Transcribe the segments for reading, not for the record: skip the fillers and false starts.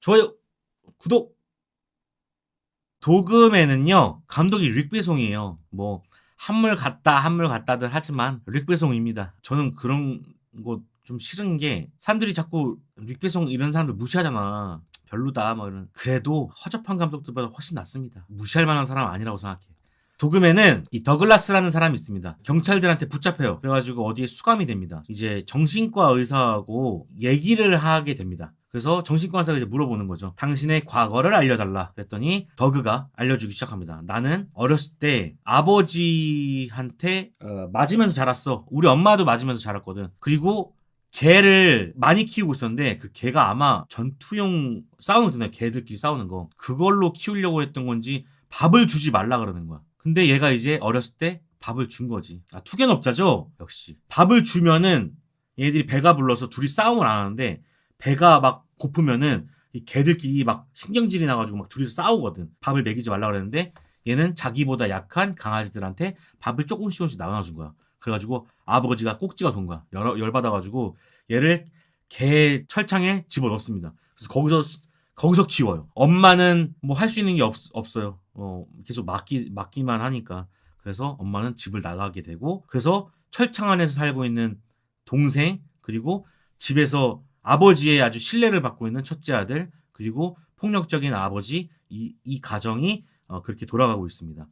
좋아요, 구독. 도금에는요 감독이 릭배송이에요. 뭐 한물 같다들 하지만 릭배송입니다. 저는 그런 거 좀 싫은 게 사람들이 자꾸 릭배송 이런 사람들 무시하잖아. 별로다 뭐 이런. 그래도 허접한 감독들보다 훨씬 낫습니다. 무시할 만한 사람 아니라고 생각해. 도금에는 이 더글라스라는 사람이 있습니다. 경찰들한테 붙잡혀요. 그래가지고 어디에 수감이 됩니다. 이제 정신과 의사하고 얘기를 하게 됩니다. 그래서 정신과 의사가 이제 물어보는 거죠. 당신의 과거를 알려달라. 그랬더니 더그가 알려주기 시작합니다. 나는 어렸을 때 아버지한테 맞으면서 자랐어. 우리 엄마도 맞으면서 자랐거든. 그리고 개를 많이 키우고 있었는데 그 개가 아마 전투용 싸우는 거잖아요. 개들끼리 싸우는 거. 그걸로 키우려고 했던 건지 밥을 주지 말라 그러는 거야. 근데 얘가 이제 어렸을 때 밥을 준 거지. 아, 투견업자죠? 역시. 밥을 주면은 얘들이 배가 불러서 둘이 싸움을 안 하는데 배가 막 고프면은 이 개들끼리 막 신경질이 나가지고 막 둘이서 싸우거든. 밥을 먹이지 말라 그랬는데 얘는 자기보다 약한 강아지들한테 밥을 조금씩 나눠준 거야. 그래가지고 아버지가 꼭지가 돈 거야. 열받아가지고 얘를 개 철창에 집어넣습니다. 그래서 거기서 키워요. 엄마는 뭐 할 수 있는 게 없어요. 계속 맡기만 하니까. 그래서 엄마는 집을 나가게 되고, 그래서 철창 안에서 살고 있는 동생, 그리고 집에서 아버지의 아주 신뢰를 받고 있는 첫째 아들, 그리고 폭력적인 아버지, 이 가정이 그렇게 돌아가고 있습니다.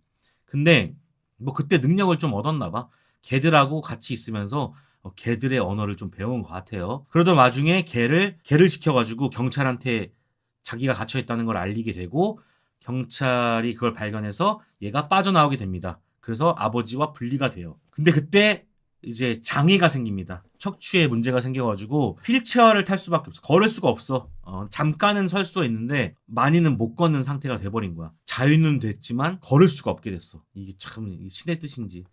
근데 뭐 그때 능력을 좀 얻었나 봐. 개들하고 같이 있으면서 개들의 언어를 좀 배운 것 같아요. 그러던 와중에 개를 지켜가지고 경찰한테 자기가 갇혀 있다는 걸 알리게 되고 경찰이 그걸 발견해서 얘가 빠져나오게 됩니다. 그래서 아버지와 분리가 돼요. 근데 그때 이제 장애가 생깁니다. 척추에 문제가 생겨가지고 휠체어를 탈 수밖에 없어. 걸을 수가 없어. 잠깐은 설 수가 있는데 많이는 못 걷는 상태가 돼버린 거야. 자유는 됐지만 걸을 수가 없게 됐어. 이게 참 신의 뜻인지.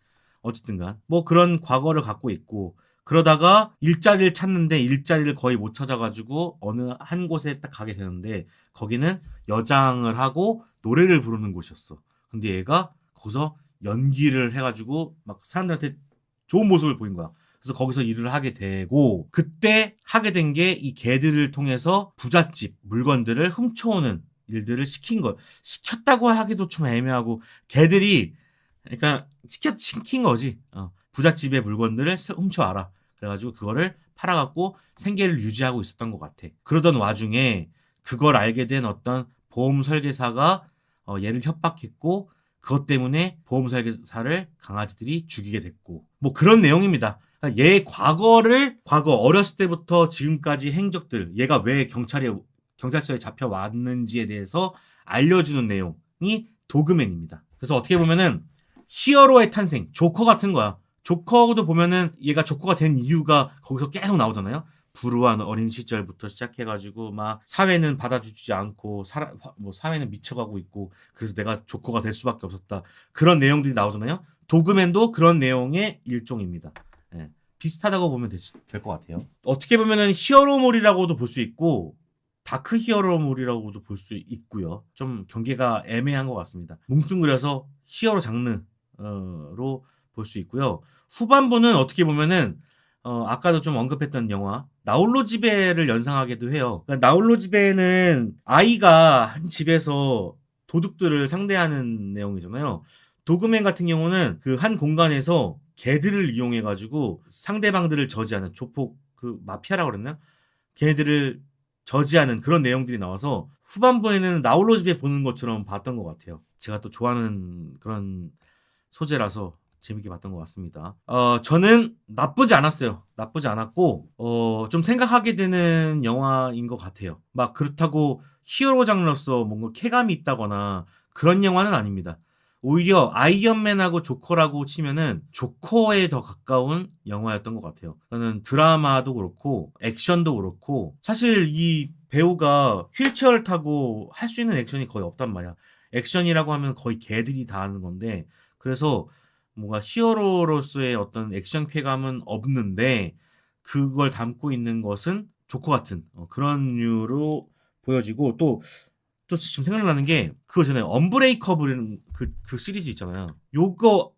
어쨌든간 뭐 그런 과거를 갖고 있고, 그러다가 일자리를 찾는데 일자리를 거의 못 찾아가지고 어느 한 곳에 딱 가게 되는데 거기는 여장을 하고 노래를 부르는 곳이었어. 근데 얘가 거기서 연기를 해가지고 막 사람들한테 좋은 모습을 보인 거야. 그래서 거기서 일을 하게 되고, 그때 하게 된 게 이 개들을 통해서 부잣집 물건들을 훔쳐오는 일들을 시킨 거. 시켰다고 하기도 좀 애매하고, 개들이 그러니까 시킨 거지. 부잣집의 물건들을 훔쳐와라. 그래가지고 그거를 팔아갖고 생계를 유지하고 있었던 것 같아. 그러던 와중에 그걸 알게 된 어떤 보험 설계사가 얘를 협박했고, 그것 때문에 보험 설계사를 강아지들이 죽이게 됐고, 뭐 그런 내용입니다. 그러니까 얘의 과거 어렸을 때부터 지금까지 행적들, 얘가 왜 경찰서에 잡혀왔는지에 대해서 알려주는 내용이 도그맨입니다. 그래서 어떻게 보면은 히어로의 탄생, 조커 같은 거야. 조커도 보면은 얘가 조커가 된 이유가 거기서 계속 나오잖아요. 불우한 어린 시절부터 시작해가지고 막 사회는 받아주지 않고 뭐 사회는 미쳐가고 있고, 그래서 내가 조커가 될 수밖에 없었다. 그런 내용들이 나오잖아요. 도그맨도 그런 내용의 일종입니다. 예, 비슷하다고 보면 될 것 같아요. 어떻게 보면은 히어로물이라고도 볼 수 있고 다크 히어로물이라고도 볼 수 있고요. 좀 경계가 애매한 것 같습니다. 뭉뚱그려서 히어로 장르로 볼 수 있고요. 후반부는 어떻게 보면은 아까도 좀 언급했던 영화 나홀로 집에를 연상하기도 해요. 그러니까 나홀로 집에는 아이가 한 집에서 도둑들을 상대하는 내용이잖아요. 도그맨 같은 경우는 그 한 공간에서 개들을 이용해 가지고 상대방들을 저지하는 조폭, 그 마피아라고 그랬나? 걔네들을 저지하는 그런 내용들이 나와서 후반부에는 나홀로 집에 보는 것처럼 봤던 것 같아요. 제가 또 좋아하는 그런 소재라서 재밌게 봤던 것 같습니다. 저는 나쁘지 않았어요. 나쁘지 않았고, 좀 생각하게 되는 영화인 것 같아요. 막 그렇다고 히어로 장르로서 뭔가 쾌감이 있다거나 그런 영화는 아닙니다. 오히려 아이언맨하고 조커라고 치면은 조커에 더 가까운 영화였던 것 같아요. 저는 드라마도 그렇고 액션도 그렇고, 사실 이 배우가 휠체어를 타고 할 수 있는 액션이 거의 없단 말이야. 액션이라고 하면 거의 개들이 다 하는 건데, 그래서 뭔가 히어로로서의 어떤 액션 쾌감은 없는데 그걸 담고 있는 것은 조커 같은 그런 류로 보여지고, 또 지금 생각나는 게 그거잖아요. 언브레이커블이라는 그 시리즈 있잖아요. 요거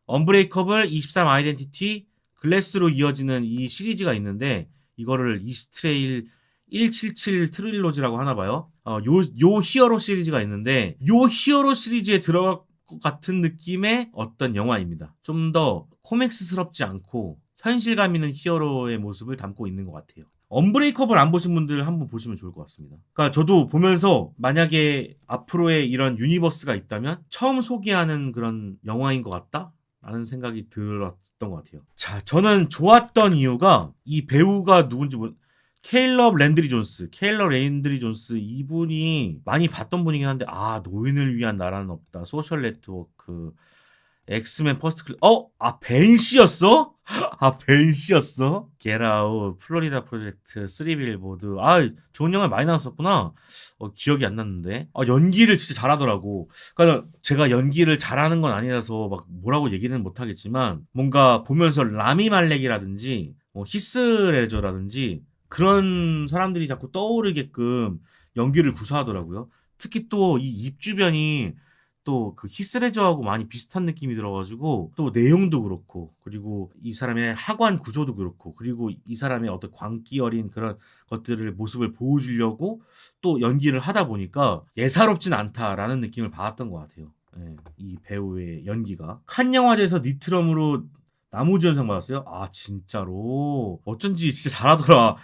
언브레이커블, 23 아이덴티티, 글래스로 이어지는 이 시리즈가 있는데 이거를 이스트레일 177 트릴로지라고 하나 봐요. 요 히어로 시리즈가 있는데 요 히어로 시리즈에 들어갈 것 같은 느낌의 어떤 영화입니다. 좀 더 코믹스스럽지 않고 현실감 있는 히어로의 모습을 담고 있는 것 같아요. 언브레이커블 안 보신 분들 한번 보시면 좋을 것 같습니다. 그러니까 저도 보면서 만약에 앞으로의 이런 유니버스가 있다면 처음 소개하는 그런 영화인 것 같다? 라는 생각이 들었던 것 같아요. 자, 저는 좋았던 이유가 이 배우가 누군지 케일러 랜드리 존스 이분이 많이 봤던 분이긴 한데 노인을 위한 나라는 없다, 소셜 네트워크, 엑스맨 퍼스트 클래스. 벤시였어? 벤시였어? 겟아웃, 플로리다 프로젝트, 쓰리 빌보드. 좋은 영화 많이 나왔었구나. 기억이 안 났는데. 연기를 진짜 잘하더라고. 그러니까 제가 연기를 잘하는 건 아니라서 막 뭐라고 얘기는 못 하겠지만 뭔가 보면서 라미 말렉이라든지 히스 레저라든지 그런 사람들이 자꾸 떠오르게끔 연기를 구사하더라고요. 특히 또 이 입 주변이 또 그 히스레저하고 많이 비슷한 느낌이 들어가지고 또 내용도 그렇고, 그리고 이 사람의 하관 구조도 그렇고, 그리고 이 사람의 어떤 광기 어린 그런 것들을 모습을 보여주려고 또 연기를 하다 보니까 예사롭진 않다라는 느낌을 받았던 것 같아요. 예, 이 배우의 연기가 칸 영화제에서 니트럼으로 나무주연상 받았어요? 진짜로 어쩐지 진짜 잘하더라.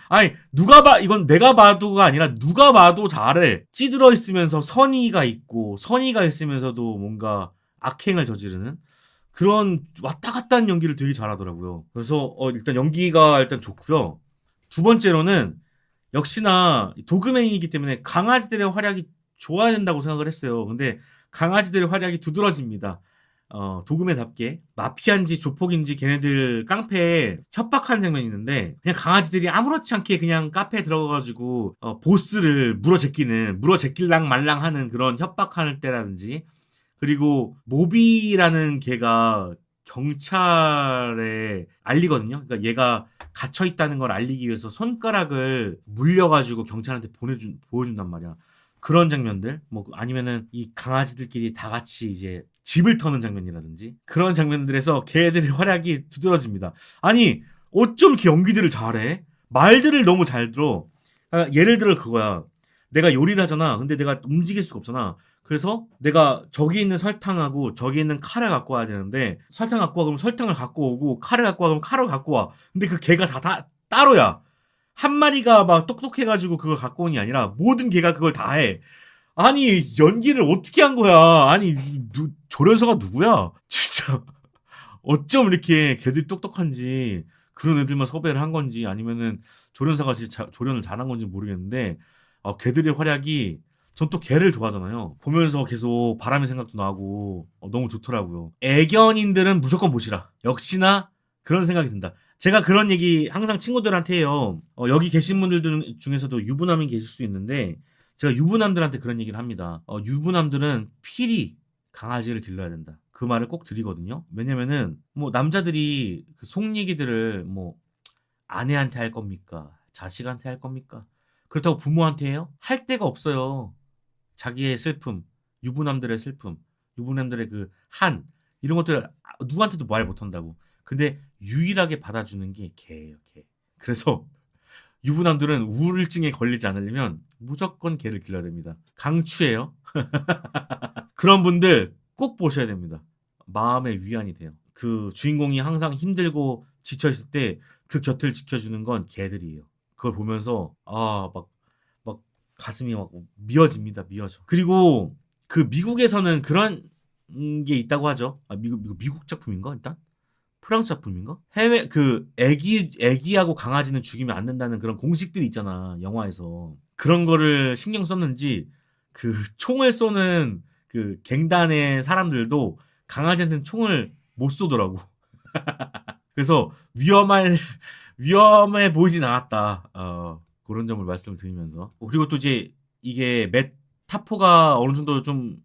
이건 내가 봐도가 아니라 누가 봐도 잘해. 찌들어 있으면서 선의가 있고, 선의가 있으면서도 뭔가 악행을 저지르는 그런 왔다 갔다 하는 연기를 되게 잘하더라고요. 그래서 일단 연기가 일단 좋고요. 두 번째로는 역시나 도그맨이기 때문에 강아지들의 활약이 좋아야 된다고 생각을 했어요. 근데 강아지들의 활약이 두드러집니다. 도금의답게 마피아인지 조폭인지 걔네들 깡패에 협박하는 장면이 있는데, 그냥 강아지들이 아무렇지 않게 그냥 카페에 들어가가지고 보스를 물어제낄랑 말랑 하는 그런 협박하는 때라든지, 그리고 모비라는 걔가 경찰에 알리거든요. 그러니까 얘가 갇혀 있다는 걸 알리기 위해서 손가락을 물려가지고 경찰한테 보여준단 말이야. 그런 장면들, 아니면은 이 강아지들끼리 다 같이 이제 집을 터는 장면이라든지 그런 장면들에서 걔들의 활약이 두드러집니다. 어쩜 이렇게 연기들을 잘해? 말들을 너무 잘 들어. 예를 들어 그거야. 내가 요리를 하잖아. 근데 내가 움직일 수가 없잖아. 그래서 내가 저기 있는 설탕하고 저기 있는 칼을 갖고 와야 되는데, 설탕 갖고 와 그러면 설탕을 갖고 오고, 칼을 갖고 와 그러면 칼을 갖고 와. 근데 그 개가 다 따로야. 한 마리가 막 똑똑해가지고 그걸 갖고 오는 게 아니라 모든 개가 그걸 다 해. 연기를 어떻게 한 거야? 조련서가 누구야? 진짜. 어쩜 이렇게 걔들이 똑똑한지, 그런 애들만 섭외를 한 건지, 아니면은 조련사가 진짜 조련을 잘한 건지 모르겠는데, 걔들의 활약이, 전 또 걔를 좋아하잖아요. 보면서 계속 바람의 생각도 나고 너무 좋더라고요. 애견인들은 무조건 보시라. 역시나 그런 생각이 든다. 제가 그런 얘기 항상 친구들한테 해요. 여기 계신 분들 중에서도 유부남이 계실 수 있는데, 제가 유부남들한테 그런 얘기를 합니다. 유부남들은 필히 강아지를 길러야 된다. 그 말을 꼭 드리거든요. 왜냐면은 남자들이 그 속 얘기들을 아내한테 할 겁니까? 자식한테 할 겁니까? 그렇다고 부모한테 해요? 할 데가 없어요. 자기의 슬픔, 유부남들의 슬픔, 유부남들의 그 이런 것들 누구한테도 말 못한다고. 근데 유일하게 받아주는 게 개예요, 개. 그래서 유부남들은 우울증에 걸리지 않으려면 무조건 개를 길러야 됩니다. 강추해요. 그런 분들 꼭 보셔야 됩니다. 마음의 위안이 돼요. 그 주인공이 항상 힘들고 지쳐있을 때 그 곁을 지켜주는 건 개들이에요. 그걸 보면서 막 가슴이 막 미어집니다. 미어져. 그리고 그 미국에서는 그런 게 있다고 하죠. 미국 작품인가 일단? 프랑스 작품인가? 해외 애기하고 강아지는 죽이면 안 된다는 그런 공식들이 있잖아, 영화에서. 그런 거를 신경 썼는지 그 총을 쏘는 그 갱단의 사람들도 강아지한테는 총을 못 쏘더라고. 그래서 위험해 보이진 않았다. 그런 점을 말씀을 드리면서. 그리고 또 이제 이게 메타포가 어느 정도 좀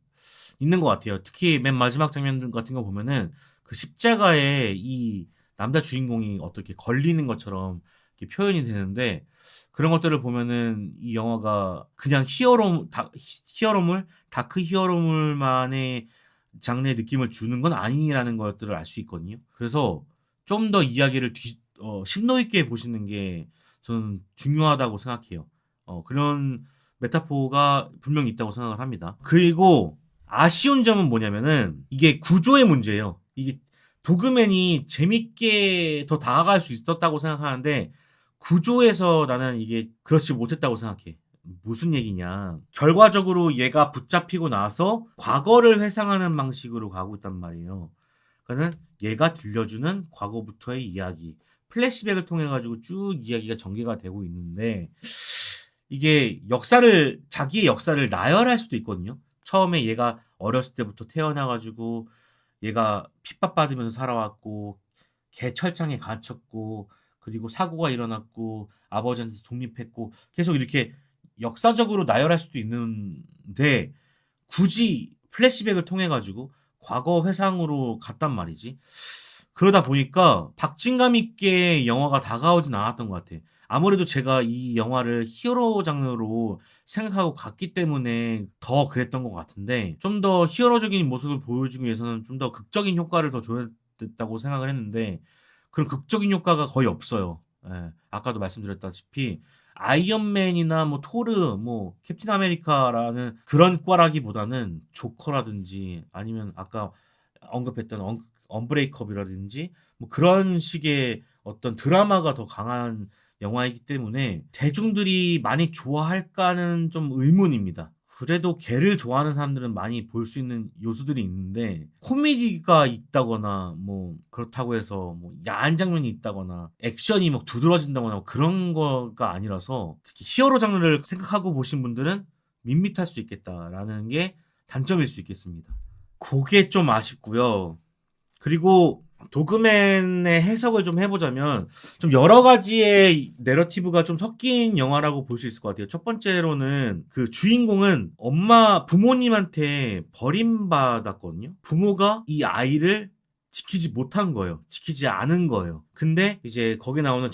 있는 것 같아요. 특히 맨 마지막 장면 같은 거 보면은 그 십자가에 이 남자 주인공이 어떻게 걸리는 것처럼 이렇게 표현이 되는데, 그런 것들을 보면은 이 영화가 그냥 다크 히어로물만의 장르의 느낌을 주는 건 아니라는 것들을 알 수 있거든요. 그래서 좀 더 이야기를 심도 있게 보시는 게 저는 중요하다고 생각해요. 그런 메타포가 분명히 있다고 생각을 합니다. 그리고 아쉬운 점은 뭐냐면은 이게 구조의 문제예요. 이게 도그맨이 재밌게 더 다가갈 수 있었다고 생각하는데 구조에서 나는 이게 그렇지 못했다고 생각해. 무슨 얘기냐. 결과적으로 얘가 붙잡히고 나서 과거를 회상하는 방식으로 가고 있단 말이에요. 그러니까는 얘가 들려주는 과거부터의 이야기, 플래시백을 통해 가지고 쭉 이야기가 전개가 되고 있는데 이게 자기의 역사를 나열할 수도 있거든요. 처음에 얘가 어렸을 때부터 태어나 가지고 얘가 핍박받으면서 살아왔고 개철장에 갇혔고 그리고 사고가 일어났고 아버지한테 독립했고 계속 이렇게 역사적으로 나열할 수도 있는데 굳이 플래시백을 통해 가지고 과거 회상으로 갔단 말이지. 그러다 보니까 박진감 있게 영화가 다가오진 않았던 것 같아. 아무래도 제가 이 영화를 히어로 장르로 생각하고 갔기 때문에 더 그랬던 것 같은데 좀 더 히어로적인 모습을 보여주기 위해서는 좀 더 극적인 효과를 더 줘야 됐다고 생각을 했는데 그런 극적인 효과가 거의 없어요. 예. 아까도 말씀드렸다시피 아이언맨이나 뭐 토르, 뭐 캡틴 아메리카라는 그런 과라기보다는 조커라든지 아니면 아까 언급했던 언브레이커블이라든지 뭐 그런 식의 어떤 드라마가 더 강한 영화이기 때문에 대중들이 많이 좋아할까는 좀 의문입니다. 그래도 걔를 좋아하는 사람들은 많이 볼 수 있는 요소들이 있는데 코미디가 있다거나 뭐 그렇다고 해서 뭐 야한 장면이 있다거나 액션이 막 두드러진다거나 뭐 그런 거가 아니라서 특히 히어로 장르를 생각하고 보신 분들은 밋밋할 수 있겠다라는 게 단점일 수 있겠습니다. 그게 좀 아쉽고요. 그리고 도그맨의 해석을 좀 해보자면 좀 여러 가지의 내러티브가 좀 섞인 영화라고 볼 수 있을 것 같아요. 첫 번째로는 그 주인공은 부모님한테 버림받았거든요. 부모가 이 아이를 지키지 못한 거예요. 지키지 않은 거예요. 근데 이제 거기 나오는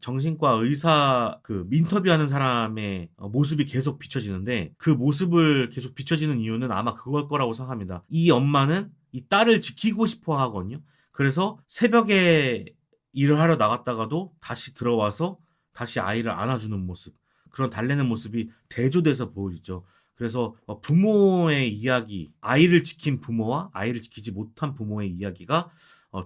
정신과 의사 그 인터뷰하는 사람의 모습이 계속 비춰지는데 그 모습을 계속 비춰지는 이유는 아마 그걸 거라고 생각합니다. 이 엄마는 이 딸을 지키고 싶어 하거든요. 그래서 새벽에 일을 하러 나갔다가도 다시 들어와서 다시 아이를 안아주는 모습, 그런 달래는 모습이 대조돼서 보여지죠. 그래서 부모의 이야기, 아이를 지킨 부모와 아이를 지키지 못한 부모의 이야기가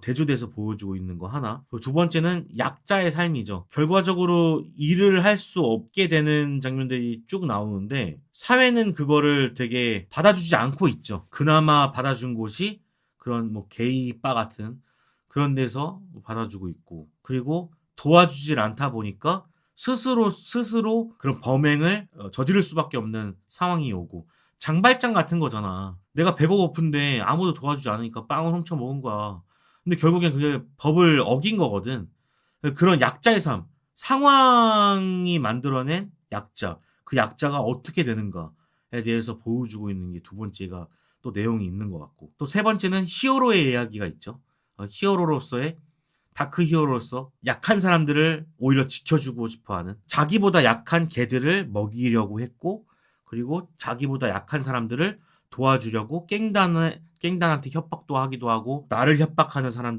대조돼서 보여주고 있는 거 하나. 그리고 두 번째는 약자의 삶이죠. 결과적으로 일을 할 수 없게 되는 장면들이 쭉 나오는데 사회는 그거를 되게 받아주지 않고 있죠. 그나마 받아준 곳이 그런 뭐 게이 바 같은 그런 데서 받아주고 있고 그리고 도와주질 않다 보니까 스스로 그런 범행을 저지를 수밖에 없는 상황이 오고 장발장 같은 거잖아. 내가 배가 고픈데 아무도 도와주지 않으니까 빵을 훔쳐 먹은 거야. 근데 결국엔 그게 법을 어긴 거거든. 그런 약자의 삶, 상황이 만들어낸 약자, 그 약자가 어떻게 되는가에 대해서 보여주고 있는 게 두 번째가 또 내용이 있는 것 같고 또 세 번째는 히어로의 이야기가 있죠. 히어로로서의 다크 히어로로서 약한 사람들을 오히려 지켜주고 싶어하는 자기보다 약한 개들을 먹이려고 했고 그리고 자기보다 약한 사람들을 도와주려고 깽단한테 협박도 하기도 하고 나를 협박하는 사람을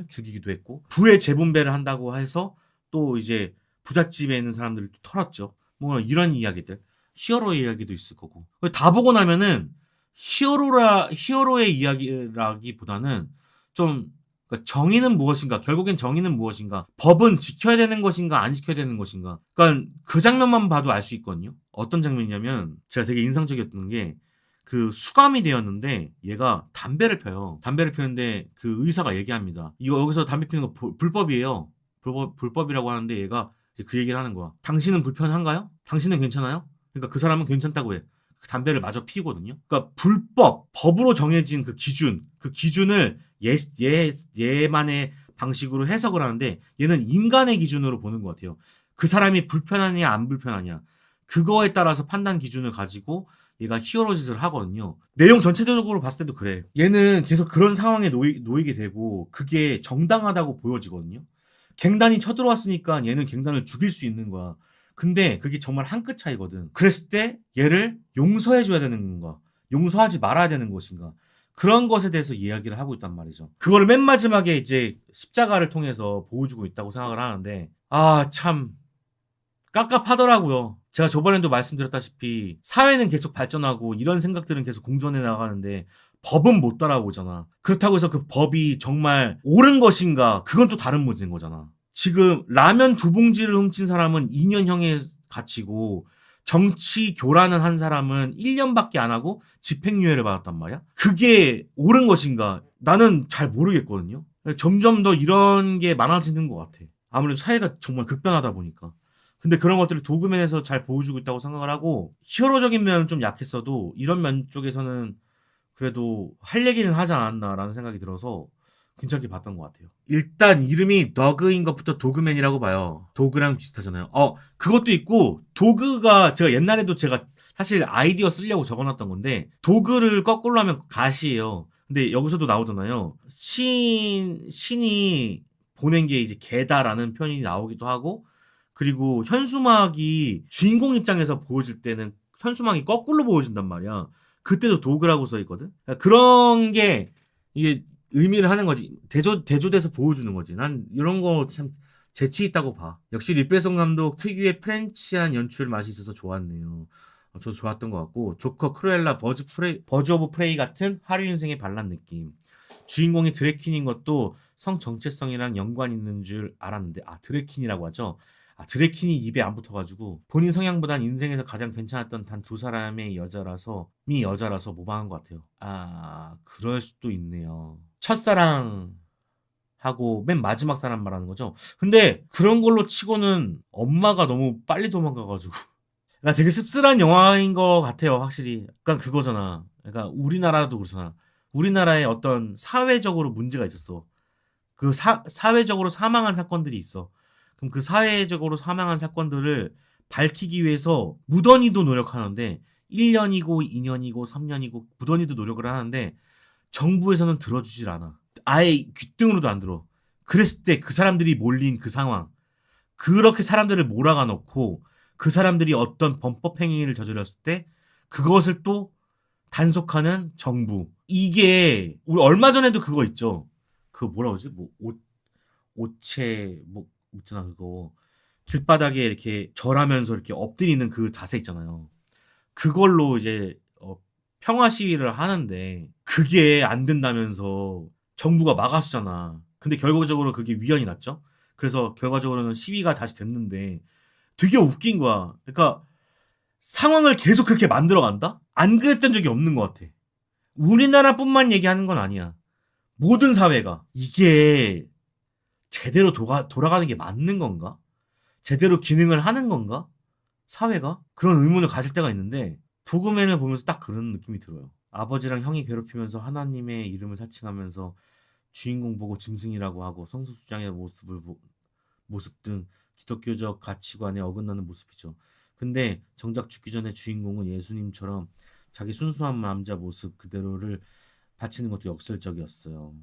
죽이기도 했고 부의 재분배를 한다고 해서 또 이제 부잣집에 있는 사람들을 또 털었죠. 뭐 이런 이야기들 히어로의 이야기도 있을 거고 다 보고 나면은 히어로의 이야기라기보다는 좀 그러니까 정의는 무엇인가? 결국엔 정의는 무엇인가? 법은 지켜야 되는 것인가? 안 지켜야 되는 것인가? 그러니까 그 장면만 봐도 알 수 있거든요. 어떤 장면이냐면 제가 되게 인상적이었던 게 그 수감이 되었는데 얘가 담배를 펴요. 담배를 피우는데 그 의사가 얘기합니다. 이거 여기서 담배 피우는 거 불법이에요. 불법이라고 하는데 얘가 이제 그 얘기를 하는 거야. 당신은 불편한가요? 당신은 괜찮아요? 그러니까 그 사람은 괜찮다고 해. 그 담배를 마저 피우거든요. 그러니까 법으로 정해진 그 기준을 얘만의 방식으로 해석을 하는데 얘는 인간의 기준으로 보는 것 같아요. 그 사람이 불편하냐 안 불편하냐 그거에 따라서 판단 기준을 가지고 얘가 히어로 짓을 하거든요. 내용 전체적으로 봤을 때도 그래. 얘는 계속 그런 상황에 놓이게 되고 그게 정당하다고 보여지거든요. 갱단이 쳐들어왔으니까 얘는 갱단을 죽일 수 있는 거야. 근데 그게 정말 한 끗 차이거든. 그랬을 때 얘를 용서해줘야 되는 건가? 용서하지 말아야 되는 것인가? 그런 것에 대해서 이야기를 하고 있단 말이죠. 그거를 맨 마지막에 이제 십자가를 통해서 보여주고 있다고 생각을 하는데, 아, 참, 깝깝하더라고요. 제가 저번에도 말씀드렸다시피 사회는 계속 발전하고 이런 생각들은 계속 공존해 나가는데 법은 못 따라오잖아. 그렇다고 해서 그 법이 정말 옳은 것인가? 그건 또 다른 문제인 거잖아. 지금 라면 2봉지를 훔친 사람은 2년형에 갇히고 정치 교란을 한 사람은 1년밖에 안 하고 집행유예를 받았단 말이야. 그게 옳은 것인가? 나는 잘 모르겠거든요. 점점 더 이런 게 많아지는 것 같아. 아무래도 사회가 정말 급변하다 보니까. 근데 그런 것들을 도그맨에서 잘 보여주고 있다고 생각을 하고, 히어로적인 면은 좀 약했어도 이런 면 쪽에서는 그래도 할 얘기는 하지 않았나라는 생각이 들어서 괜찮게 봤던 것 같아요. 일단 이름이 더그인 것부터 도그맨이라고 봐요. 도그랑 비슷하잖아요. 그것도 있고, 도그가 제가 옛날에도 제가 사실 아이디어 쓰려고 적어놨던 건데, 도그를 거꾸로 하면 가시예요. 근데 여기서도 나오잖아요. 신이 보낸 게 이제 개다라는 표현이 나오기도 하고, 그리고 현수막이 주인공 입장에서 보여질 때는 현수막이 거꾸로 보여진단 말이야. 그때도 도그라고 써 있거든. 그러니까 그런 게 이게 의미를 하는 거지. 대조돼서 보여주는 거지. 난 이런 거 참 재치 있다고 봐. 역시 리베송 감독 특유의 프렌치한 연출 맛이 있어서 좋았네요. 저도 좋았던 것 같고, 조커, 크루엘라, 버즈 오브 프레이 같은 하류 인생의 반란 느낌. 주인공이 드래킨인 것도 성 정체성이랑 연관 있는 줄 알았는데, 드래킨이라고 하죠. 드래킨이 입에 안 붙어가지고 본인 성향보단 인생에서 가장 괜찮았던 단 2사람의 여자라서 모방한 것 같아요. 그럴 수도 있네요. 첫사랑하고 맨 마지막 사람 말하는 거죠. 근데 그런 걸로 치고는 엄마가 너무 빨리 도망가가지고 그러니까 되게 씁쓸한 영화인 것 같아요, 확실히. 그러니까 그거잖아. 그러니까 우리나라도 그렇잖아. 우리나라에 어떤 사회적으로 문제가 있었어. 그 사회적으로 사망한 사건들이 있어. 그럼 그 사회적으로 사망한 사건들을 밝히기 위해서 무던히도 노력하는데 1년이고 2년이고 3년이고 무던히도 노력을 하는데 정부에서는 들어주질 않아. 아예 귓등으로도 안 들어. 그랬을 때 그 사람들이 몰린 그 상황, 그렇게 사람들을 몰아가 놓고 그 사람들이 어떤 범법 행위를 저질렀을 때 그것을 또 단속하는 정부. 이게 우리 얼마 전에도 그거 있죠. 그 뭐라 그러지? 뭐 오체 뭐 있잖아, 그거. 길바닥에 이렇게 절하면서 이렇게 엎드리는 그 자세 있잖아요. 그걸로 이제 평화 시위를 하는데 그게 안 된다면서 정부가 막아주잖아. 근데 결과적으로 그게 위헌이 났죠. 그래서 결과적으로는 시위가 다시 됐는데 되게 웃긴 거야. 그러니까 상황을 계속 그렇게 만들어 간다? 안 그랬던 적이 없는 것 같아. 우리나라뿐만 얘기하는 건 아니야. 모든 사회가 이게 제대로 돌아가는 게 맞는 건가? 제대로 기능을 하는 건가? 사회가? 그런 의문을 가질 때가 있는데 도그맨을 보면서 딱 그런 느낌이 들어요. 아버지랑 형이 괴롭히면서 하나님의 이름을 사칭하면서 주인공 보고 짐승이라고 하고 성소수장의 모습 등 기독교적 가치관에 어긋나는 모습이죠. 근데 정작 죽기 전에 주인공은 예수님처럼 자기 순수한 남자 모습 그대로를 바치는 것도 역설적이었어요.